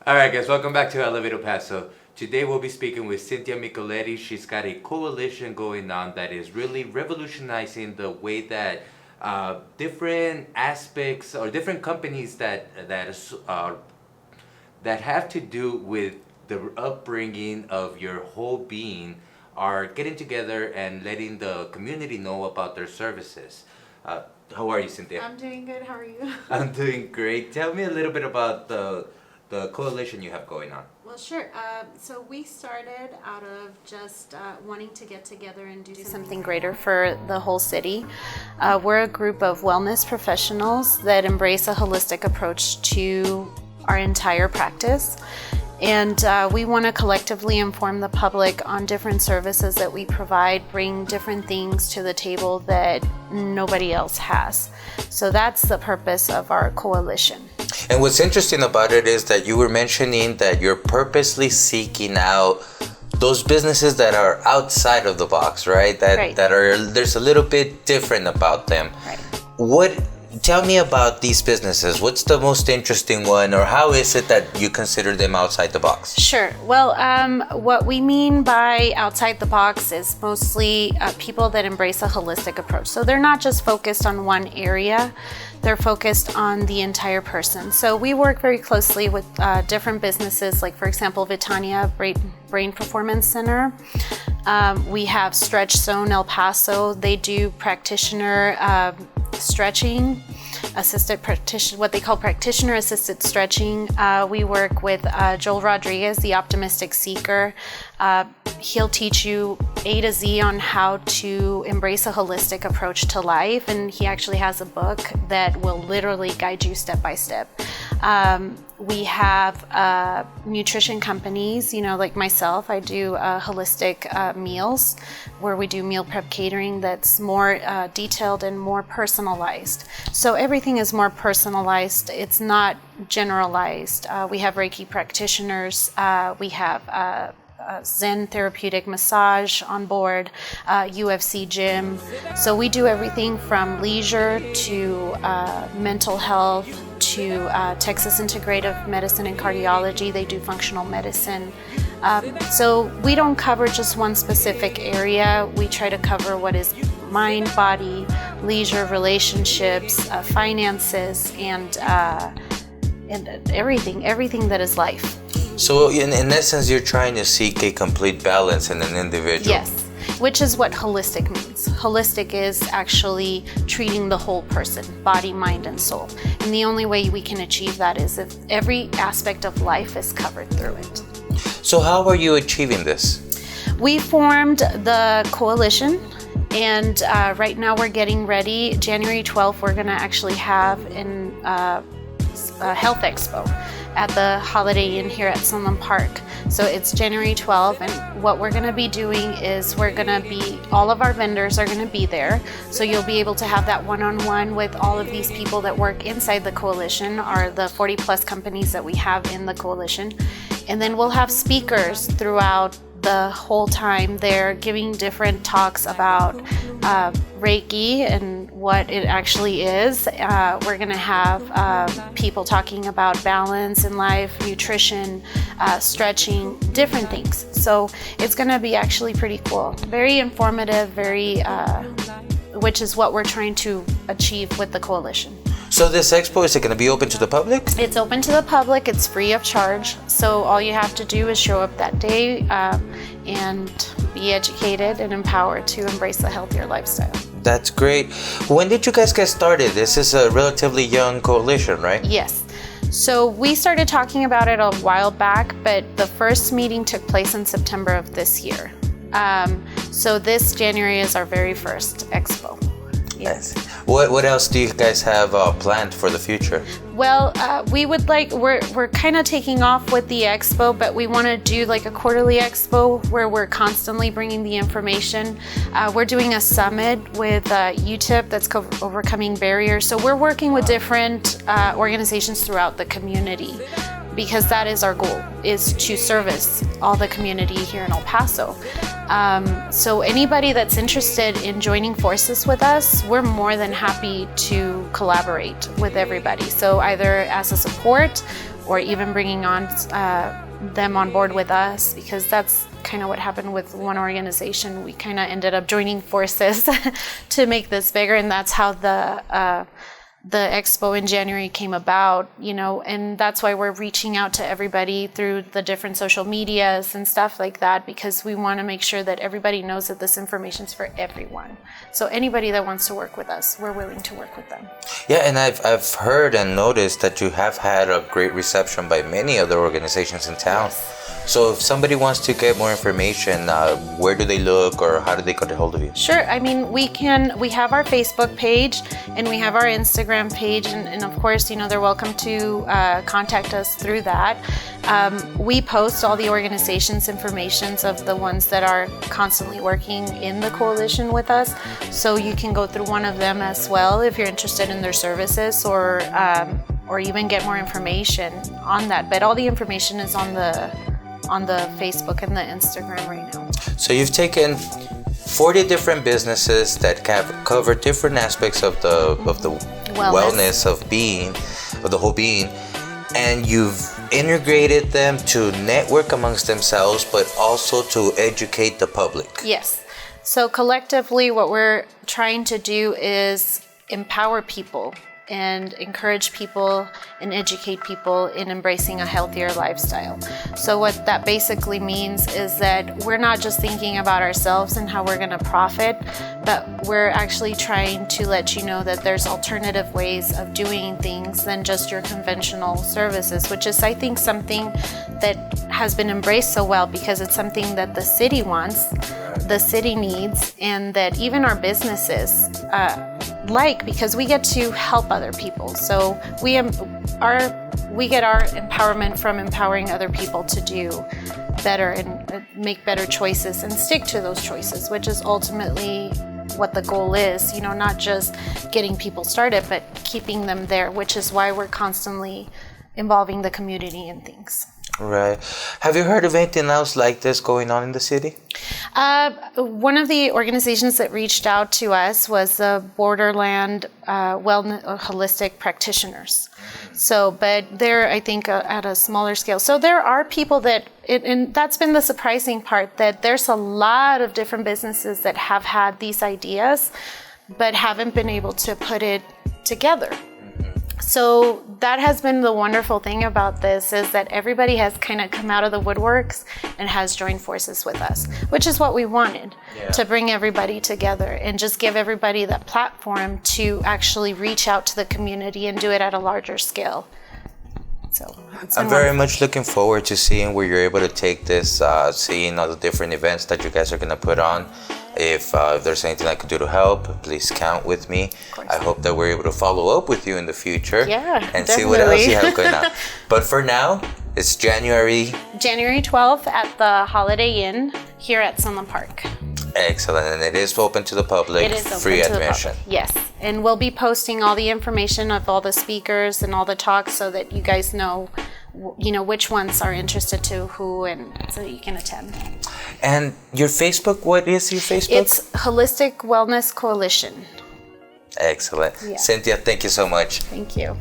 All right, guys, welcome back to Elevator Paso. Today we'll be speaking with Cynthia Micoletti. She's got a coalition going on that is really revolutionizing the way that different aspects or different companies that have to do with the upbringing of your whole being are getting together and letting the community know about their services. How are you, Cynthia? I'm doing good. How are you? I'm doing great. Tell me a little bit about the coalition you have going on. Well, sure. So we started out of just wanting to get together and do something greater for the whole city. We're a group of wellness professionals that embrace a holistic approach to our entire practice. And we want to collectively inform the public on different services that we provide, bring different things to the table that nobody else has. So that's the purpose of our coalition. And what's interesting about it is that you were mentioning that you're purposely seeking out those businesses that are outside of the box, right? That are, there's a little bit different about them. Right. Tell me about these businesses. What's the most interesting one, or how is it that you consider them outside the box? Sure. Well, what we mean by outside the box is mostly people that embrace a holistic approach. So they're not just focused on one area, they're focused on the entire person. So we work very closely with different businesses, like for example, Vitania Brain Performance Center. We have Stretch Zone El Paso. They do practitioner stretching, what they call practitioner assisted stretching. We work with Joel Rodriguez, the optimistic seeker. He'll teach you A to Z on how to embrace a holistic approach to life, and he actually has a book that will literally guide you step by step. We have nutrition companies, like myself. I do holistic meals where we do meal prep catering that's more detailed and more personalized. So everything is more personalized. It's not generalized. We have Reiki practitioners. We have Zen therapeutic massage on board, UFC gym. So we do everything from leisure to mental health to Texas Integrative Medicine and Cardiology. They do functional medicine. So we don't cover just one specific area. We try to cover what is mind, body, leisure, relationships, finances, and everything that is life. So in essence, you're trying to seek a complete balance in an individual. Yes, which is what holistic means. Holistic is actually treating the whole person, body, mind, and soul. And the only way we can achieve that is if every aspect of life is covered through it. So how are you achieving this? We formed the coalition, and right now we're getting ready. January 12th, we're going to actually have a health expo at the Holiday Inn here at Sunland Park. So it's January 12th, and what we're going to be doing is all of our vendors are going to be there. So you'll be able to have that one-on-one with all of these people that work inside the coalition, or the 40 plus companies that we have in the coalition. And then we'll have speakers throughout the whole time. They're giving different talks about Reiki and what it actually is. We're going to have people talking about balance in life, nutrition, stretching, different things. So it's going to be actually pretty cool. Very informative, which is what we're trying to achieve with the coalition. So this expo, is it going to be open to the public? It's open to the public. It's free of charge. So all you have to do is show up that day and be educated and empowered to embrace a healthier lifestyle. That's great. When did you guys get started? This is a relatively young coalition, right? Yes. So we started talking about it a while back, but the first meeting took place in September of this year. So this January is our very first expo. Yes. What else do you guys have planned for the future? Well, we're kind of taking off with the expo, but we want to do like a quarterly expo where we're constantly bringing the information. We're doing a summit with UTIP that's overcoming barriers. So we're working with different organizations throughout the community, because that is our goal, is to service all the community here in El Paso. So anybody that's interested in joining forces with us, we're more than happy to collaborate with everybody. So either as a support or even bringing on them on board with us, because that's kind of what happened with one organization. We kind of ended up joining forces to make this bigger, and that's how the expo in January came about, and that's why we're reaching out to everybody through the different social medias and stuff like that, because we want to make sure that everybody knows that this information is for everyone. So anybody that wants to work with us, we're willing to work with them. Yeah, and I've heard and noticed that you have had a great reception by many other organizations in town. Yes. So if somebody wants to get more information, where do they look, or how do they get a hold of you? Sure. I mean, we have our Facebook page and we have our Instagram page, and of course, they're welcome to contact us through that. We post all the organizations' informations of the ones that are constantly working in the coalition with us, so you can go through one of them as well if you're interested in their services, or even get more information on that. But all the information is on the Facebook and the Instagram right now. So you've taken 40 different businesses that cover different aspects of the wellness of the whole being, and you've integrated them to network amongst themselves, but also to educate the public. Yes. So collectively, what we're trying to do is empower people and encourage people and educate people in embracing a healthier lifestyle. So what that basically means is that we're not just thinking about ourselves and how we're going to profit, but we're actually trying to let you know that there's alternative ways of doing things than just your conventional services, which is, I think, something that has been embraced so well because it's something that the city wants, the city needs, and that even our businesses because we get to help other people. So we get our empowerment from empowering other people to do better and make better choices and stick to those choices, which is ultimately what the goal is, not just getting people started, but keeping them there, which is why we're constantly involving the community in things. Right. Have you heard of anything else like this going on in the city? One of the organizations that reached out to us was the Borderland Wellness Holistic Practitioners. So, but they're, I think, at a smaller scale. So there are people that, and that's been the surprising part, that there's a lot of different businesses that have had these ideas, but haven't been able to put it together. So that has been the wonderful thing about this, is that everybody has kind of come out of the woodworks and has joined forces with us, which is what we wanted, to bring everybody together and just give everybody that platform to actually reach out to the community and do it at a larger scale. So I'm very much looking forward to seeing where you're able to take this, seeing all the different events that you guys are going to put on. If there's anything I can do to help, please count with me. I hope that we're able to follow up with you in the future and see what else you have going on. But for now, it's January 12th at the Holiday Inn here at Sunland Park. Excellent. And it is open to the public, It is open free to admission. The public. Yes. And we'll be posting all the information of all the speakers and all the talks so that you guys know which ones are interested to who, and so you can attend. And your Facebook, what is your Facebook? It's Holistic Wellness Coalition. Excellent. Yeah. Cynthia, thank you so much. Thank you.